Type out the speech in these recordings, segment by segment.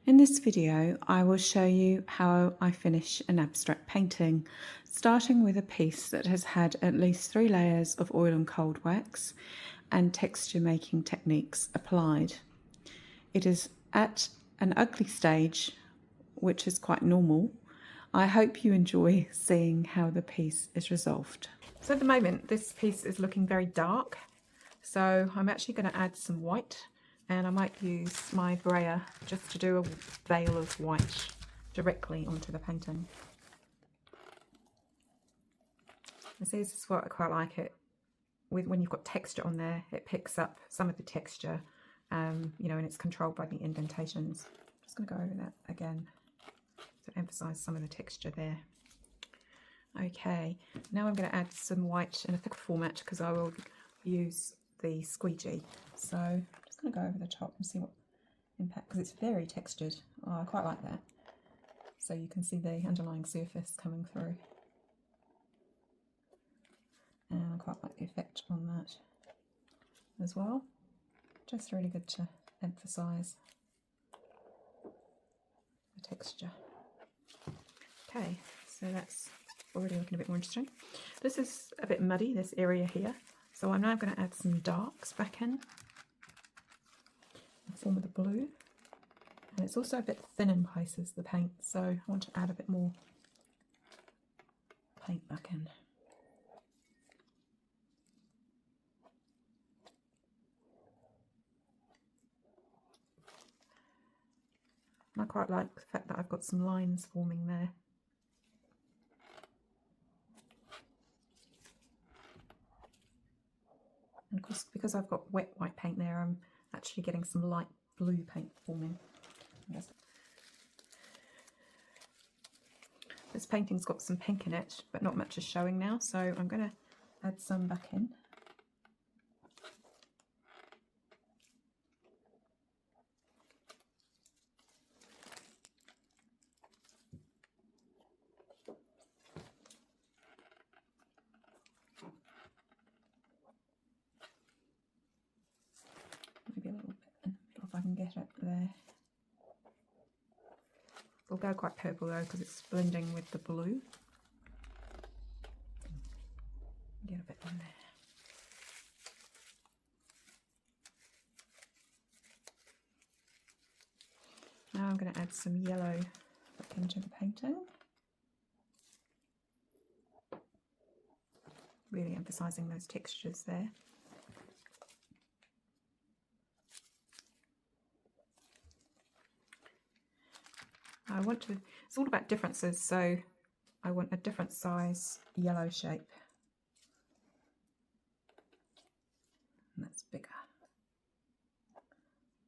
In this video, I will show you how I finish an abstract painting, starting with a piece that has had at least 3 layers of oil and cold wax and texture making techniques applied. It is at an ugly stage, which is quite normal. I hope you enjoy seeing how the piece is resolved. So at the moment, this piece is looking very dark, so I'm actually going to add some white. And I might use my brayer just to do a veil of white directly onto the painting. And see, this is what I quite like it with when you've got texture on there. It picks up some of the texture, you know, and it's controlled by the indentations. I'm just going to go over that again to emphasize some of the texture there. Okay, now I'm going to add some white in a thicker format because I will use the squeegee. So I'm just going to go over the top and see what impact, because it's very textured. Oh, I quite like that. So you can see the underlying surface coming through. And I quite like the effect on that as well. Just really good to emphasise the texture. Okay, so that's already looking a bit more interesting. This is a bit muddy, this area here. So I'm now going to add some darks back in the form of the blue. And it's also a bit thin in places, the paint, so I want to add a bit more paint back in. And I quite like the fact that I've got some lines forming there. And of course, because I've got wet white paint there, I'm actually getting some light blue paint forming. Yes. This painting's got some pink in it, but not much is showing now, so I'm going to add some back in. Maybe a little bit in the middle if I can get it there. It'll go quite purple though because it's blending with the blue. Get a bit in there. Now I'm going to add some yellow back into the painting. Really emphasising those textures there. It's all about differences, so I want a different size yellow shape. And that's bigger.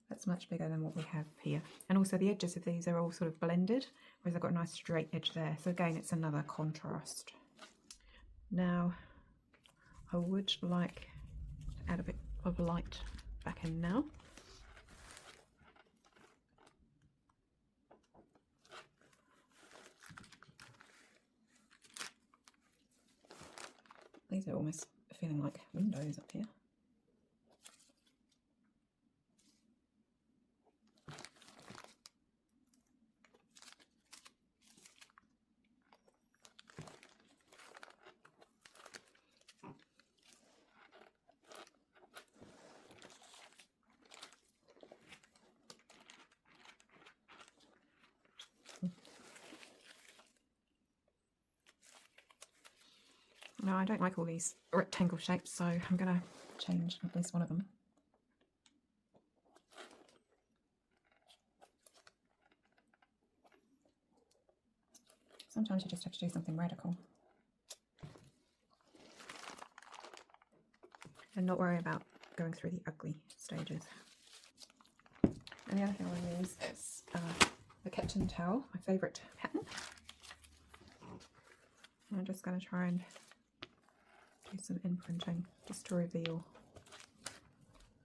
That's much bigger than what we have here. And also the edges of these are all sort of blended, whereas I've got a nice straight edge there. So again, it's another contrast. Now, I would like to add a bit of light back in now. These are almost feeling like windows up here. No, I don't like all these rectangle shapes, so I'm going to change at least one of them. Sometimes you just have to do something radical. And not worry about going through the ugly stages. And the other thing I'll use is the kitchen towel, my favourite pattern. And I'm just going to try and do some imprinting just to reveal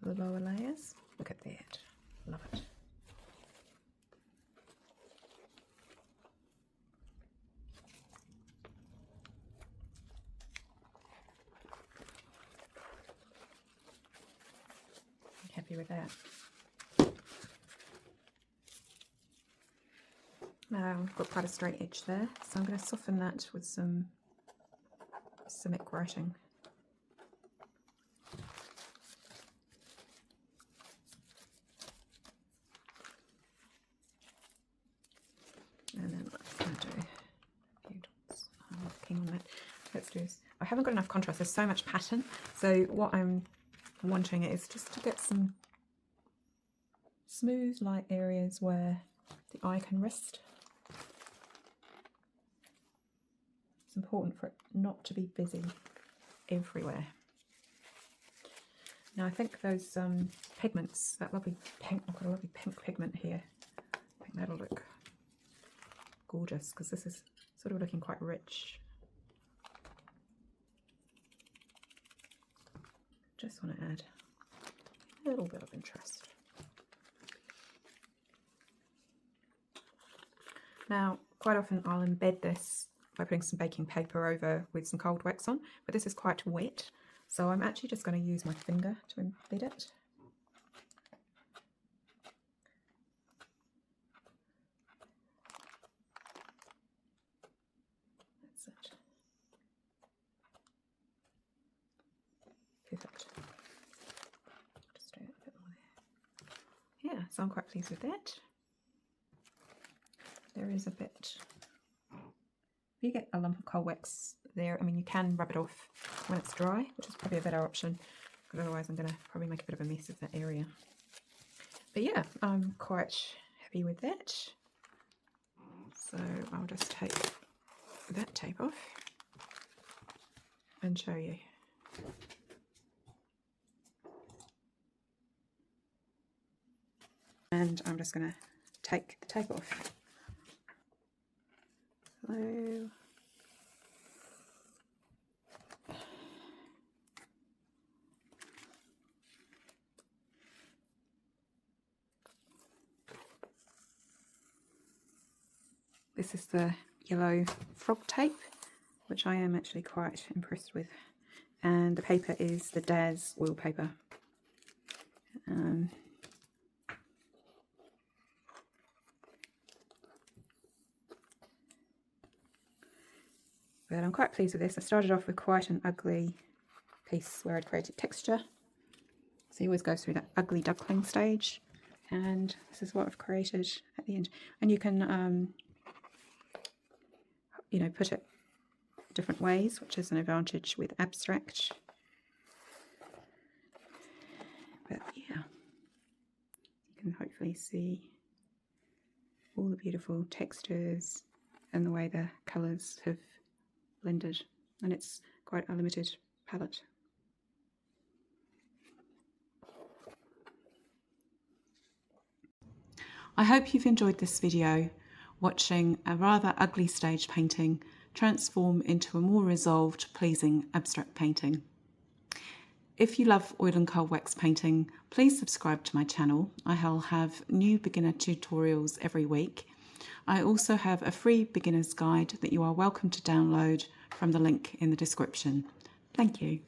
the lower layers. Look at that, love it. I'm happy with that. Now I've got quite a straight edge there, so I'm going to soften that with some Asemic writing. And then let's do a few dots. I'm keen on that. Let's do this. I haven't got enough contrast, there's so much pattern. So what I'm wanting is just to get some smooth light areas where the eye can rest. It's important for it not to be busy everywhere. Now I think those pigments, that lovely pink, I've got a lovely pink pigment here. I think that'll look gorgeous because this is sort of looking quite rich. Just want to add a little bit of interest. Now, quite often I'll embed this by putting some baking paper over with some cold wax on, but this is quite wet, so I'm actually just going to use my finger to embed it. That's it. Perfect. Just do a bit more there. Yeah, so I'm quite pleased with that. There is a bit. If you get a lump of cold wax there, I mean, you can rub it off when it's dry, which is probably a better option, because otherwise I'm going to probably make a bit of a mess of that area. But yeah, I'm quite happy with that. So I'll just take that tape off and show you. And I'm just going to take the tape off. So this is the yellow frog tape, which I am actually quite impressed with. And the paper is the Daz oil paper. But I'm quite pleased with this. I started off with quite an ugly piece where I'd created texture. So you always go through that ugly duckling stage. And this is what I've created at the end. And you can, you know, put it different ways, which is an advantage with abstract. But yeah, you can hopefully see all the beautiful textures and the way the colours have blended, and it's quite a limited palette. I hope you've enjoyed this video, watching a rather ugly stage painting transform into a more resolved, pleasing abstract painting. If you love oil and cold wax painting, please subscribe to my channel. I'll have new beginner tutorials every week. I also have a free beginner's guide that you are welcome to download from the link in the description. Thank you.